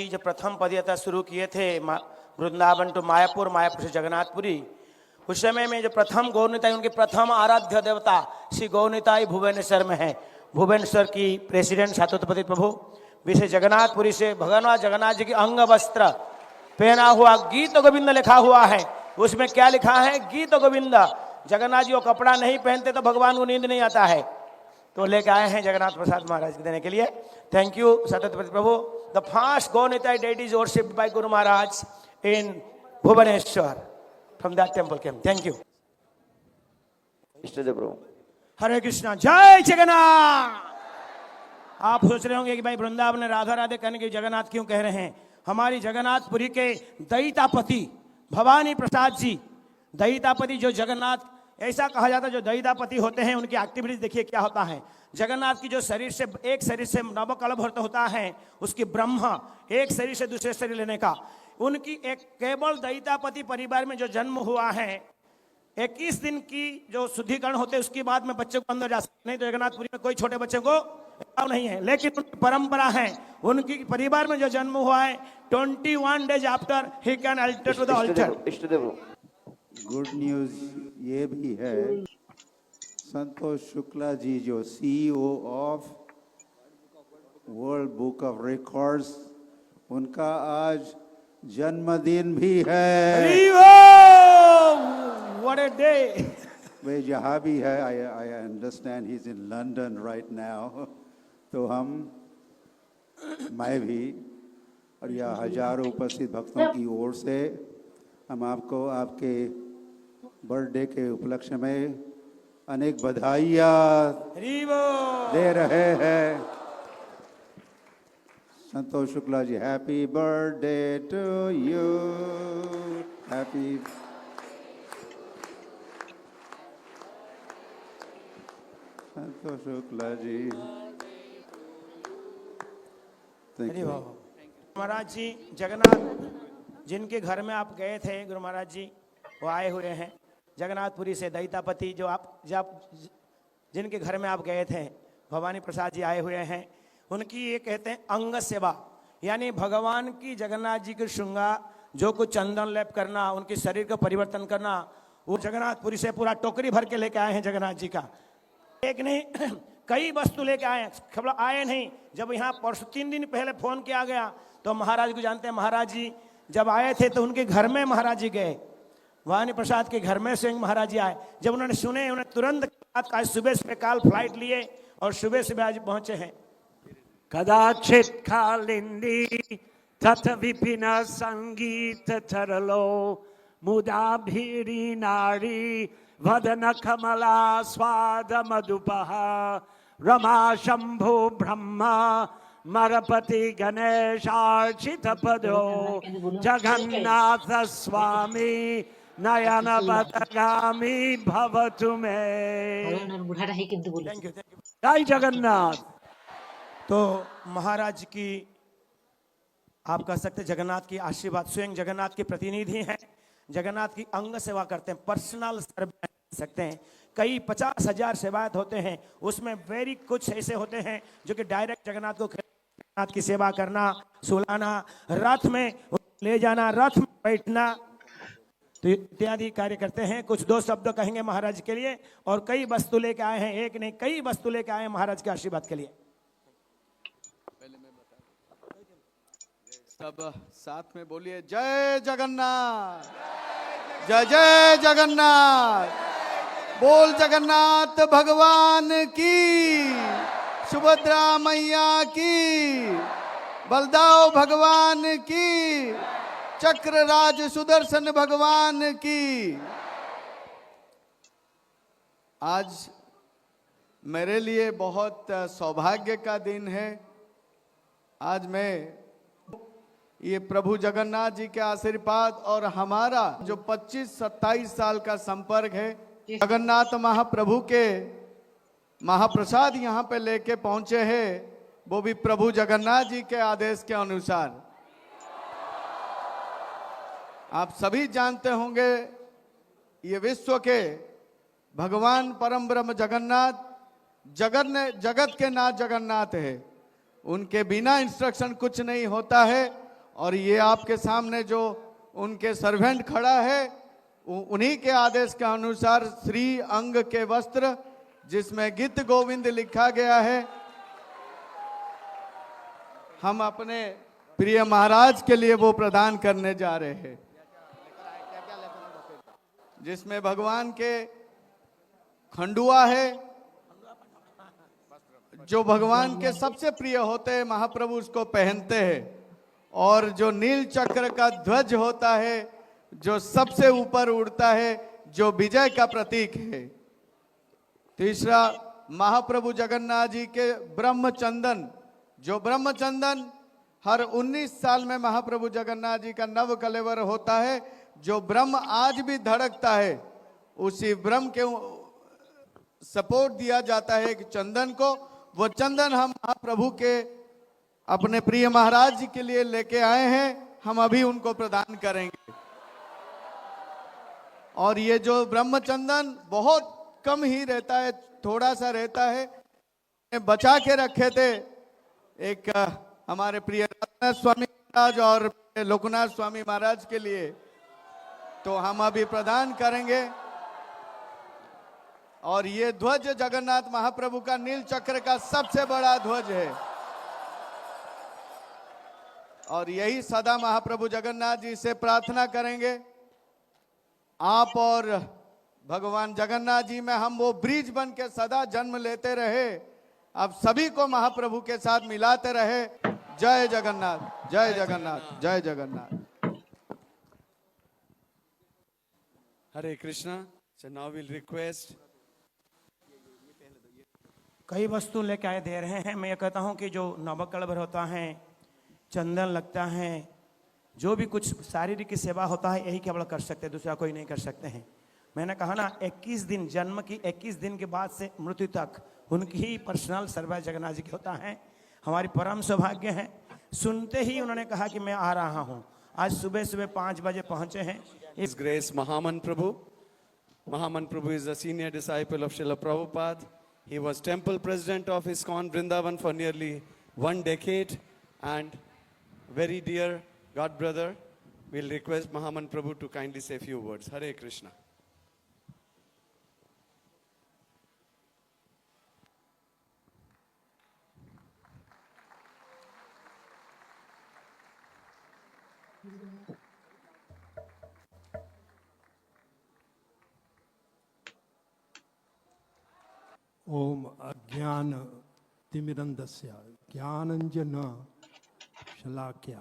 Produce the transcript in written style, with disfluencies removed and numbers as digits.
जो प्रथम पदयात्रा शुरू किए थे वृंदावन टू मायापुर, मायापुर से जगन्नाथपुरी, उस समय में जो प्रथम गौरनिताई, उनके प्रथम आराध्य देवता श्री गौरनिताई भुवनेश्वर में है। भुवनेश्वर की प्रेसिडेंट सातोत्पति प्रभु विशेष जगन्नाथपुरी से भगवान जगन्नाथ जी की अंग वस्त्र पहना हुआ गीत गोविंद लिखा हुआ है। उसमें क्या लिखा है? गीत गोविंद। जगन्नाथ जी वो कपड़ा नहीं पहनते तो भगवान को नींद नहीं आता है, तो लेके आए हैं जगन्नाथ प्रसाद महाराज को देने के लिए। Thank you Satatpati Prabhu. The first Gaura Nitai deity is worshipped by Guru Maharaj in Bhubaneswar from that temple came. Thank you. Prabhu. Hare Krishna, Jai Jagannath. आप सोच रहे होंगे कि भाई वृंदावन में राधा राधे कहने के जगन्नाथ क्यों कह रहे हैं? हमारी जगन्नाथपुरी के दयितापति भवानी प्रसाद जी, दयितापति जो जगन्नाथ, ऐसा कहा जाता है जो दयितापति होते हैं उनकी एक्टिविटीज देखिए क्या होता है। जगन्नाथ की जो शरीर से एक शरीर से नवकलभ होता है, उसकी ब्रह्म एक शरीर से दूसरे शरीर लेने का, उनकी एक केवल दयितापति परिवार में जो जन्म हुआ है, 21 दिन की जो शुद्धिकरण होते हैं उसके बाद में बच्चे को अंदर जा सकते नहीं। तो जगन्नाथपुरी में कोई छोटे बच्चे को नहीं है, लेकिन उनकी परंपरा है, उनकी परिवार में जो जन्म हुआ है 21 days after he can enter to the altar. Good news ये भी है, संतोष शुक्ला जी जो CEO of World Book of Records, उनका आज जन्मदिन भी है। What a day. वे जहाँ भी है, I understand he is in London right now. तो मैं भी और यह हजारों उपस्थित भक्तों की ओर से हम आपको आपके बर्थडे के उपलक्ष्य में अनेक बधाइयाँ दे रहे हैं। Santosh Shukla ji, happy birthday to you. Happy Santosh Shukla ji. Maharaj ji Jagannath जिनके घर में आप गए थे, गुरु महाराज जी वो आए हुए हैं जगन्नाथपुरी से। दयितापति जो आप जब जिनके घर में आप गए थे, भवानी प्रसाद जी आए हुए हैं। उनकी ये कहते हैं अंग सेवा, यानी भगवान की जगन्नाथ जी के श्रृंगार, जो कुछ चंदन लेप करना, उनके शरीर का परिवर्तन करना, वो जगन्नाथपुरी से पूरा टोकरी भर के लेके आए हैं जगन्नाथ जी का। एक नहीं कई वस्तु लेके आए हैं, खबर आए नहीं। जब यहाँ परसों 3 दिन पहले फोन किया गया तो महाराज को जानते हैं, महाराज जी जब आए थे तो उनके घर में महाराज जी गए, भवानी प्रसाद के घर में स्वयं महाराज जी आए। जब उन्होंने सुने, उन्हें तुरंत आज सुबह से काल फ्लाइट लिए और सुबह से आज पहुंचे हैं। कदाचित कालिंदी तथ विपिन संगीत तरलो मुदा भीरी नारी वदन कमला स्वाद मधुपः रमा शंभु ब्रह्मा मरपति गणेशार्चित पदो जगन्नाथ स्वामी नयन पथगामी भवतु मे। जय जगन्नाथ। तो महाराज की आप कह सकते जगन्नाथ की आशीर्वाद, स्वयं जगन्नाथ के प्रतिनिधि हैं, जगन्नाथ की अंग सेवा करते हैं, पर्सनल सर्विस सकते हैं। कई 50,000 सेवायत होते हैं, उसमें वेरी कुछ ऐसे होते हैं जो कि डायरेक्ट जगन्नाथ को, जगन्नाथ की सेवा करना, सुलाना, रथ में ले जाना, रथ में बैठना, तो इत्यादि कार्य करते हैं। कुछ 2 शब्द कहेंगे महाराज के लिए, और कई वस्तु लेके आए हैं, एक नहीं कई वस्तु लेके आए हैं महाराज के आशीर्वाद के लिए। सब साथ में बोलिए जय जगन्नाथ, जय जय जगन्नाथ। बोल जगन्नाथ भगवान की, सुभद्रा मैया की, बलदाव भगवान की, चक्रराज सुदर्शन भगवान की। आज मेरे लिए बहुत सौभाग्य का दिन है। आज मैं ये प्रभु जगन्नाथ जी के आशीर्वाद और हमारा जो 25-27 साल का संपर्क है, जगन्नाथ महाप्रभु के महाप्रसाद यहाँ पे लेके पहुंचे हैं, वो भी प्रभु जगन्नाथ जी के आदेश के अनुसार। आप सभी जानते होंगे ये विश्व के भगवान परम ब्रह्म जगन्नाथ जगत के नाथ जगन्नाथ है। उनके बिना इंस्ट्रक्शन कुछ नहीं होता है। और ये आपके सामने जो उनके सर्वेंट खड़ा है, उन्हीं के आदेश के अनुसार श्री अंग के वस्त्र जिसमें गीत गोविंद लिखा गया है, हम अपने प्रिय महाराज के लिए वो प्रदान करने जा रहे हैं, जिसमें भगवान के खंडुआ है, जो भगवान के सबसे प्रिय होते हैं, महाप्रभु उसको पहनते हैं। और जो नील चक्र का ध्वज होता है, जो सबसे ऊपर उड़ता है, जो विजय का प्रतीक है। तीसरा, महाप्रभु जगन्नाथ जी के ब्रह्मचंदन, जो ब्रह्मचंदन हर 19 साल में महाप्रभु जगन्नाथ जी का नव कलेवर होता है, जो ब्रह्म आज भी धड़कता है, उसी ब्रह्म के सपोर्ट दिया जाता है कि चंदन को, वो चंदन हम महाप्रभु के अपने प्रिय महाराज जी के लिए लेके आए हैं, हम अभी उनको प्रदान करेंगे। और ये जो ब्रह्मचंदन बहुत कम ही रहता है, थोड़ा सा रहता है, बचा के रखे थे एक हमारे प्रिय रत्न स्वामी महाराज और लोकनाथ स्वामी महाराज के लिए, तो हम अभी प्रदान करेंगे। और ये ध्वज जगन्नाथ महाप्रभु का नील चक्र का सबसे बड़ा ध्वज है, और यही सदा महाप्रभु जगन्नाथ जी से प्रार्थना करेंगे, आप और भगवान जगन्नाथ जी में हम वो ब्रिज बन के सदा जन्म लेते रहे, अब सभी को महाप्रभु के साथ मिलाते रहे। जय जगन्नाथ, जय जगन्नाथ, जय Jagannath. Hare Krishna. So now we'll request. कई वस्तु लेके आए दे रहे हैं। मैं ये कहता हूँ कि जो नवकलवर होता है, चंदन लगता है, जो भी कुछ शारीरिक की सेवा होता है, यही केवल कर सकते हैं, दूसरा कोई नहीं कर सकते हैं। मैंने कहा ना, 21 दिन, जन्म की 21 दिन के बाद से मृत्यु तक उनकी ही पर्सनल सर्विस जगन्नाथ जी की होता है। हमारी परम सौभाग्य है। सुनते ही उन्होंने कहा कि मैं आ रहा हूँ। आज सुबह सुबह 5 बजे पहुंचे हैं। His Grace Mahaman Prabhu. Mahaman Prabhu is a senior disciple of Srila Prabhupada. He was temple president of ISKCON Vrindavan for nearly 1 decade, and very dear God brother. We'll request Mahaman Prabhu to kindly say a few words. Hare Krishna. ओम अज्ञान तिमिरंधस्य ज्ञानंजन शलाक्या